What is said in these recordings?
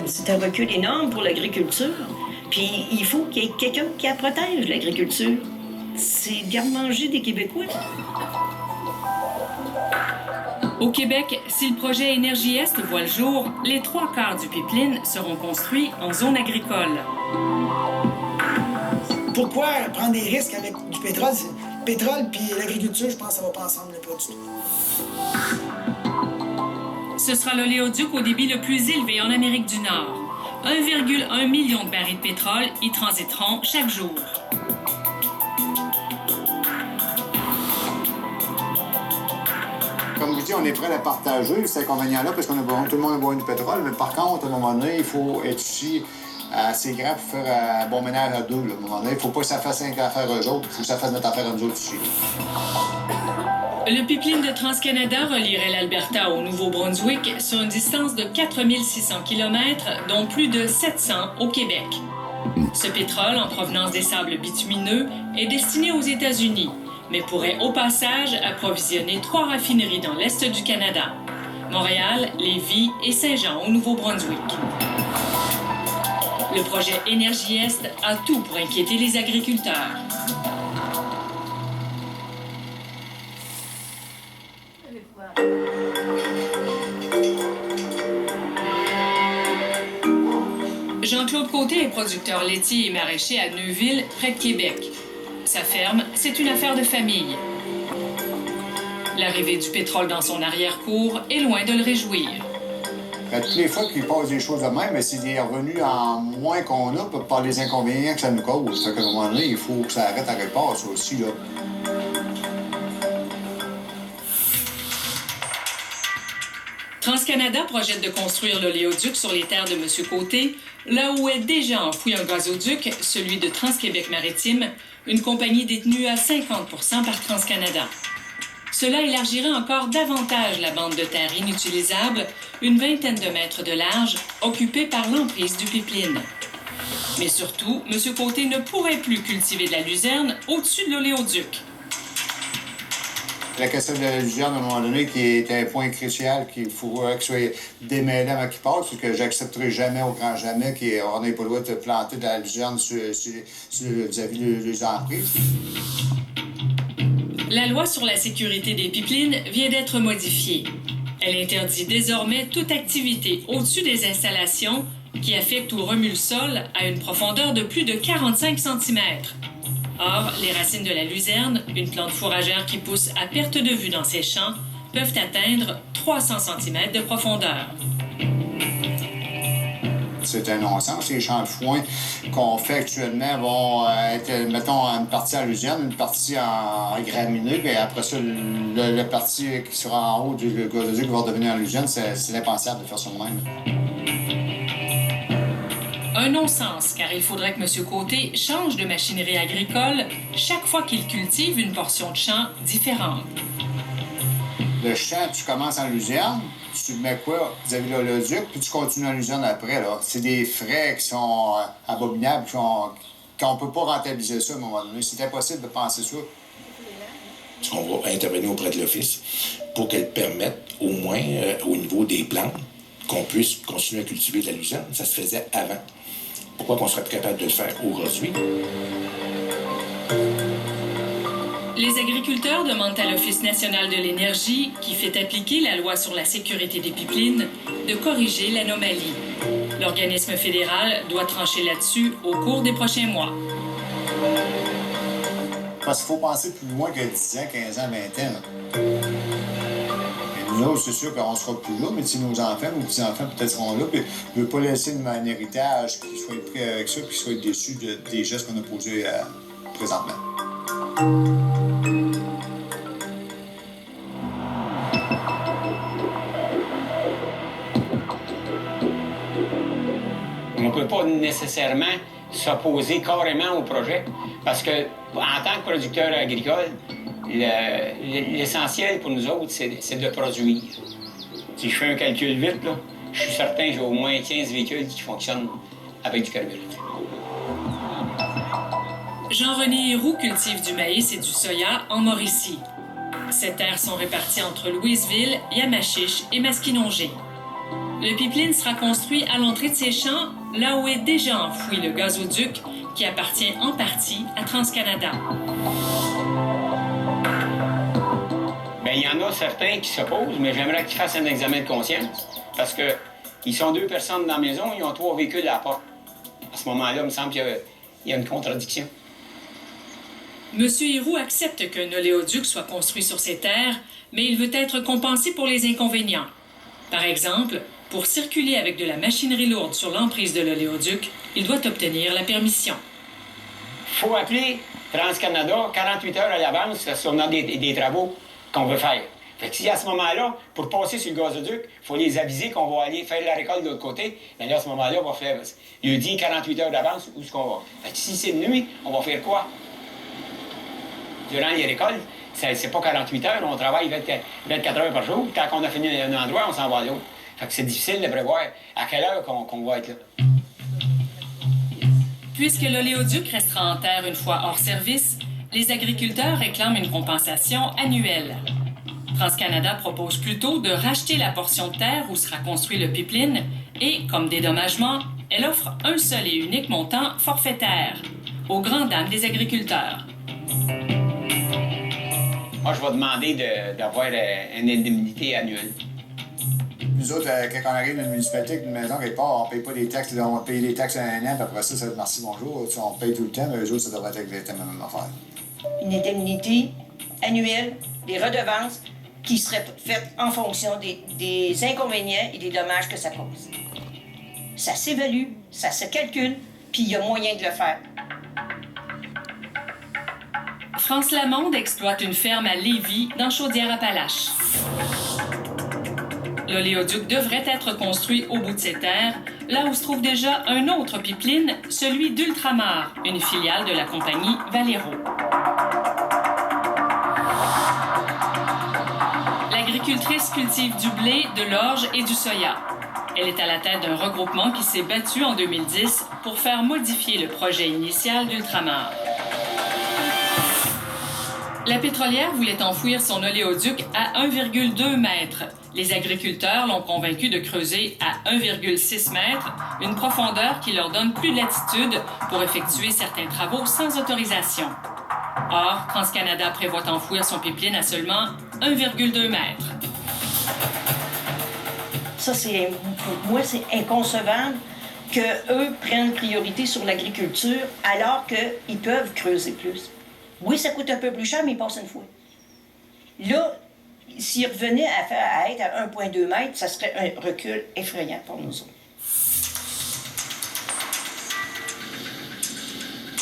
C'est un recul énorme pour l'agriculture. Puis il faut qu'il y ait quelqu'un qui la protège, l'agriculture. C'est le garde-manger des Québécois. Au Québec, si le projet Énergie Est voit le jour, les 3/4 du pipeline seront construits en zone agricole. Pourquoi prendre des risques avec du pétrole? Pétrole puis l'agriculture, je pense que ça va pas ensemble, pas du tout. Ce sera l'oléoduc au débit le plus élevé en Amérique du Nord. 1,1 million de barils de pétrole y transiteront chaque jour. Comme vous dites, on est prêt à la partager, cet inconvénient-là, parce qu'on a besoin, tout le monde a besoin du pétrole. Mais par contre, à un moment donné, il faut être aussi assez grand pour faire un bon ménage à deux. Là. À un moment donné, il ne faut pas que ça fasse une affaire eux autres, il faut que ça fasse notre affaire à nous autres aussi. Le pipeline de TransCanada relierait l'Alberta au Nouveau-Brunswick sur une distance de 4600 km, dont plus de 700 au Québec. Ce pétrole, en provenance des sables bitumineux, est destiné aux États-Unis, mais pourrait au passage approvisionner 3 raffineries dans l'est du Canada: Montréal, Lévis et Saint-Jean au Nouveau-Brunswick. Le projet Énergie Est a tout pour inquiéter les agriculteurs. Jean-Claude Côté est producteur laitier et maraîcher à Neuville, près de Québec. Sa ferme, c'est une affaire de famille. L'arrivée du pétrole dans son arrière-cour est loin de le réjouir. Toutes les fois qu'il passe des choses de même, mais c'est des revenus en moins qu'on a par les inconvénients que ça nous cause. Fait qu'à un moment donné, il faut que ça arrête à quelque part, ça aussi, là. TransCanada projette de construire l'oléoduc sur les terres de M. Côté, là où est déjà enfoui un gazoduc, celui de Trans-Québec-Maritime, une compagnie détenue à 50% par TransCanada. Cela élargirait encore davantage la bande de terre inutilisable, une vingtaine de mètres de large, occupée par l'emprise du pipeline. Mais surtout, M. Côté ne pourrait plus cultiver de la luzerne au-dessus de l'oléoduc. La question de la luzerne, à un moment donné, qui est un point crucial qu'il faudrait que soit démêlé avant qu'il passe, parce que j'accepterai jamais, au grand jamais, qu'on n'ait pas le droit de planter de la luzerne vis-à-vis des emprises. La loi sur la sécurité des pipelines vient d'être modifiée. Elle interdit désormais toute activité au-dessus des installations qui affecte ou remue le sol à une profondeur de plus de 45 cm. Or, les racines de la luzerne, une plante fourragère qui pousse à perte de vue dans ces champs, peuvent atteindre 300 cm de profondeur. C'est un non-sens. Les champs de foin qu'on fait actuellement vont être, mettons, une partie en luzerne, une partie en graminées, puis après ça, le parti qui sera en haut du gazoduc qui va devenir en luzerne, c'est impensable de faire ça de même. Un non-sens, car il faudrait que M. Côté change de machinerie agricole chaque fois qu'il cultive une portion de champ différente. Le champ, tu commences en luzerne, tu mets quoi? Vous avez l'oléoduc, puis tu continues en luzerne après, là. C'est des frais qui sont abominables, qu'on ne peut pas rentabiliser ça à un moment donné. C'est impossible de penser ça. On va intervenir auprès de l'Office pour qu'elle permette, au moins, au niveau des plantes, qu'on puisse continuer à cultiver de la luzerne. Ça se faisait avant. Pourquoi qu'on serait capable de le faire aujourd'hui? Les agriculteurs demandent à l'Office national de l'énergie, qui fait appliquer la loi sur la sécurité des pipelines, de corriger l'anomalie. L'organisme fédéral doit trancher là-dessus au cours des prochains mois. Parce qu'il faut penser plus loin que 10 ans, 15 ans, 20 ans. Là. Et nous autres, c'est sûr qu'on ne sera plus là, mais si nos enfants, nos petits-enfants peut-être seront là, puis ne veut pas laisser un héritage qui soit pris avec ça, puis qui soit déçu des gestes qu'on a posés présentement. On ne peut pas nécessairement s'opposer carrément au projet parce que, en tant que producteur agricole, l'essentiel pour nous autres, c'est de produire. Si je fais un calcul vite, là, je suis certain que j'ai au moins 15 véhicules qui fonctionnent avec du carburant. Jean-René Héroux cultive du maïs et du soya en Mauricie. Ces terres sont réparties entre Louisville, Yamachiche et Masquinongé. Le pipeline sera construit à l'entrée de ces champs, là où est déjà enfoui le gazoduc, qui appartient en partie à TransCanada. Bien, il y en a certains qui s'opposent, mais j'aimerais qu'ils fassent un examen de conscience. Parce que ils sont 2 personnes dans la maison, ils ont 3 véhicules à la porte. À ce moment-là, il me semble qu'il y a une contradiction. Monsieur Héroux accepte qu'un oléoduc soit construit sur ses terres, mais il veut être compensé pour les inconvénients. Par exemple, pour circuler avec de la machinerie lourde sur l'emprise de l'oléoduc, il doit obtenir la permission. Il faut appeler TransCanada 48 heures à l'avance si on a des travaux qu'on veut faire. Fait que si à ce moment-là, pour passer sur le gazoduc, il faut les aviser qu'on va aller faire la récolte de l'autre côté, bien là, à ce moment-là, on va faire... Il dit 48 heures d'avance où est-ce qu'on va. Fait que si c'est de nuit, on va faire quoi? Durant les récoltes, c'est pas 48 heures, on travaille 24 heures par jour. Quand on a fini un endroit, on s'en va à l'autre. Fait que c'est difficile de prévoir à quelle heure qu'on va être là. Puisque l'oléoduc restera en terre une fois hors service, les agriculteurs réclament une compensation annuelle. TransCanada propose plutôt de racheter la portion de terre où sera construit le pipeline et, comme dédommagement, elle offre un seul et unique montant forfaitaire, aux grandes dames des agriculteurs. Moi, je vais demander d'avoir une indemnité annuelle. Nous autres, quand on arrive dans une municipalité avec une maison quelque part, on ne paye pas des taxes. On va payer des taxes à un an, puis après ça, ça va être merci, bonjour. On paye tout le temps, mais eux autres, ça devrait être exactement la même affaire. Une indemnité annuelle, des redevances qui seraient faites en fonction des inconvénients et des dommages que ça cause. Ça s'évalue, ça se calcule, puis il y a moyen de le faire. France Lamonde exploite une ferme à Lévis, dans Chaudière-Appalaches. L'oléoduc devrait être construit au bout de ses terres, là où se trouve déjà un autre pipeline, celui d'Ultramar, une filiale de la compagnie Valero. L'agricultrice cultive du blé, de l'orge et du soya. Elle est à la tête d'un regroupement qui s'est battu en 2010 pour faire modifier le projet initial d'Ultramar. La pétrolière voulait enfouir son oléoduc à 1,2 mètre. Les agriculteurs l'ont convaincu de creuser à 1,6 mètre, une profondeur qui leur donne plus de latitude pour effectuer certains travaux sans autorisation. Or, TransCanada prévoit enfouir son pipeline à seulement 1,2 mètre. Ça, pour moi, c'est inconcevable qu'eux prennent priorité sur l'agriculture alors qu'ils peuvent creuser plus. Oui, ça coûte un peu plus cher, mais ils passent une fois. Là, s'ils revenaient à être à 1,2 mètre, ça serait un recul effrayant pour nous autres.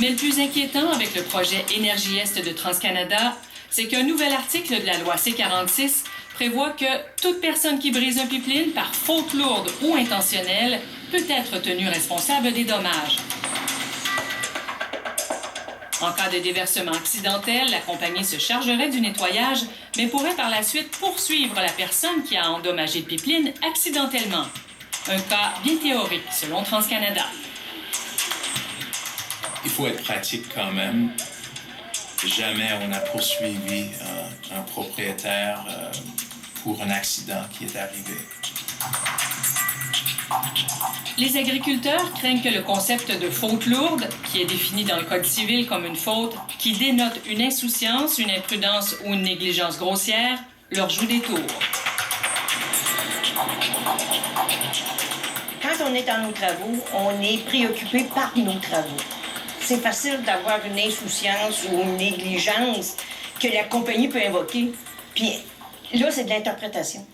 Mais le plus inquiétant avec le projet Énergie-Est de TransCanada, c'est qu'un nouvel article de la loi C-46 prévoit que toute personne qui brise un pipeline par faute lourde ou intentionnelle peut être tenue responsable des dommages. En cas de déversement accidentel, la compagnie se chargerait du nettoyage, mais pourrait par la suite poursuivre la personne qui a endommagé le pipeline accidentellement. Un cas bien théorique, selon TransCanada. Il faut être pratique quand même. Jamais on a poursuivi un propriétaire pour un accident qui est arrivé. Les agriculteurs craignent que le concept de faute lourde, qui est défini dans le Code civil comme une faute qui dénote une insouciance, une imprudence ou une négligence grossière, leur joue des tours. Quand on est dans nos travaux, on est préoccupé par nos travaux. C'est facile d'avoir une insouciance ou une négligence que la compagnie peut invoquer. Puis là, c'est de l'interprétation.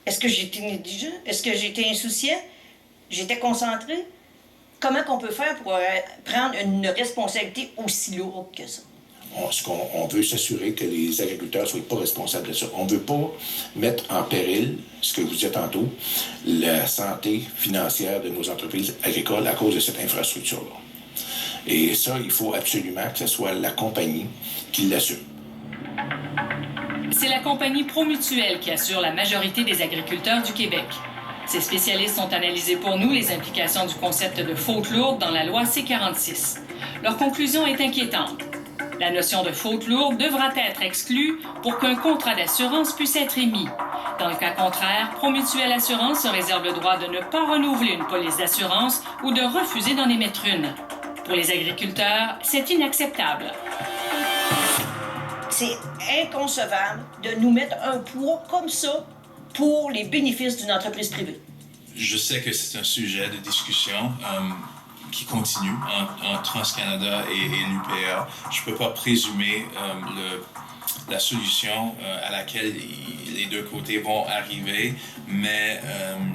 Est-ce que j'étais négligent? Est-ce que j'étais insouciant? J'étais concentré? Comment qu'on peut faire pour prendre une responsabilité aussi lourde que ça? On veut s'assurer que les agriculteurs ne soient pas responsables de ça. On ne veut pas mettre en péril, ce que vous disiez tantôt, la santé financière de nos entreprises agricoles à cause de cette infrastructure-là. Et ça, il faut absolument que ce soit la compagnie qui l'assume. C'est la compagnie Promutuelle qui assure la majorité des agriculteurs du Québec. Ces spécialistes ont analysé pour nous les implications du concept de faute lourde dans la loi C-46. Leur conclusion est inquiétante. La notion de faute lourde devra être exclue pour qu'un contrat d'assurance puisse être émis. Dans le cas contraire, Promutuelle Assurance se réserve le droit de ne pas renouveler une police d'assurance ou de refuser d'en émettre une. Pour les agriculteurs, c'est inacceptable. C'est inconcevable de nous mettre un poids comme ça pour les bénéfices d'une entreprise privée. Je sais que c'est un sujet de discussion qui continue entre TransCanada et l'UPA. Je ne peux pas présumer la solution à laquelle les deux côtés vont arriver, mais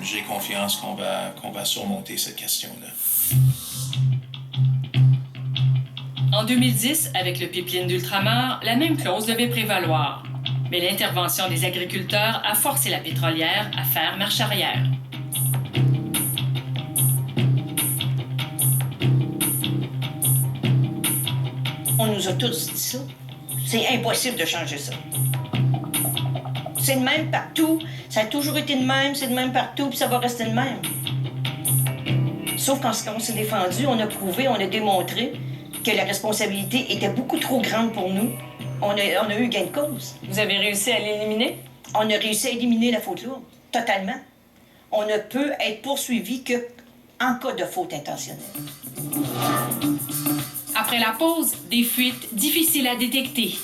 j'ai confiance qu'on va surmonter cette question-là. En 2010, avec le pipeline d'ultramar, la même clause devait prévaloir. Mais l'intervention des agriculteurs a forcé la pétrolière à faire marche arrière. On nous a tous dit ça. C'est impossible de changer ça. C'est le même partout. Ça a toujours été le même, c'est le même partout, puis ça va rester le même. Sauf quand on s'est défendu, on a prouvé, on a démontré que la responsabilité était beaucoup trop grande pour nous. On a eu gain de cause. Vous avez réussi à l'éliminer? On a réussi à éliminer la faute lourde, totalement. On ne peut être poursuivi qu'en cas de faute intentionnelle. Après la pause, des fuites difficiles à détecter.